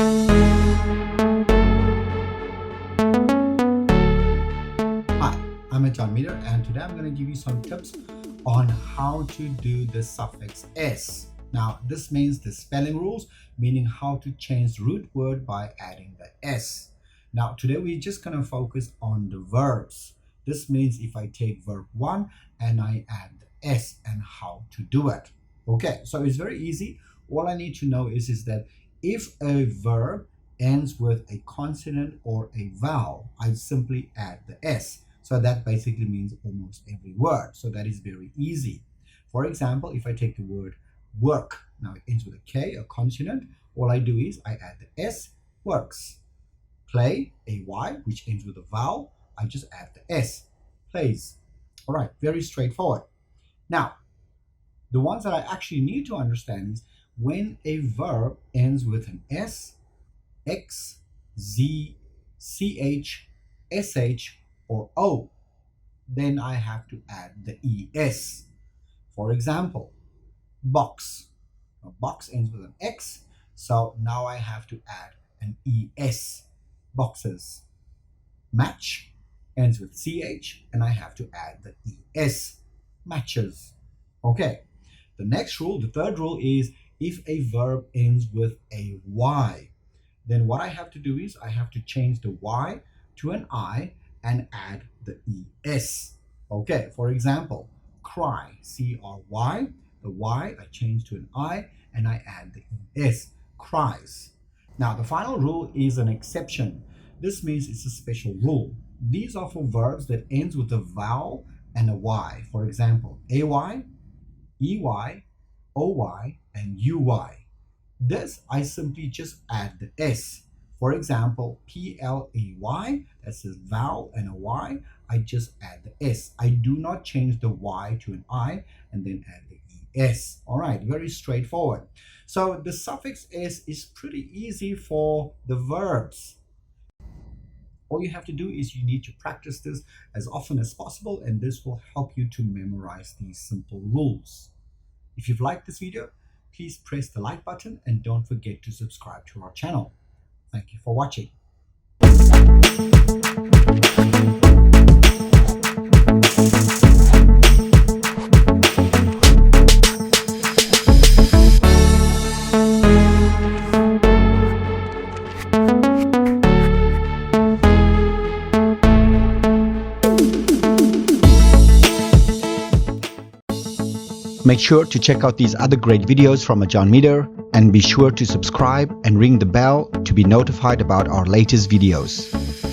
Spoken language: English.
Hi, I'm Ajarn Mieder, and today I'm going to give you some tips on how to do the suffix s. Now, this means the spelling rules, meaning how to change the root word by adding the s. Now, today we're just going to focus on the verbs. This means if I take verb 1 and I add the s and how to do it. Okay, so it's very easy. All I need to know is that if a verb ends with a consonant or a vowel, I simply add the s. So that basically means almost every word. So that is very easy. For example, if I take the word work, now it ends with a K, a consonant. All I do is I add the s, works. Play, a Y, which ends with a vowel. I just add the s, plays. All right, very straightforward. Now, the ones that I actually need to understand is when a verb ends with an s, x, z, ch, sh, or o, then I have to add the es. For example, box. Now, box ends with an x, so now I have to add an es. Boxes. Match ends with ch, and I have to add the es. Matches. Okay. The next rule, the third rule is if a verb ends with a y, then what I have to do is I have to change the y to an I and add the es. Okay, for example, cry, C-R-Y, the y I change to an I and I add the es, cries. Now, the final rule is an exception. This means it's a special rule. These are for verbs that ends with a vowel and a y. For example, ay, ey, oy, and uy. This, I simply just add the s. For example, play, that's a vowel and a y, I just add the s. I do not change the y to an I and then add the es. All right, very straightforward. So the suffix s is pretty easy for the verbs. All you have to do is you need to practice this as often as possible, and this will help you to memorize these simple rules. If you've liked this video, please press the like button and don't forget to subscribe to our channel. Thank you for watching. Make sure to check out these other great videos from Ajarn Mieder, and be sure to subscribe and ring the bell to be notified about our latest videos.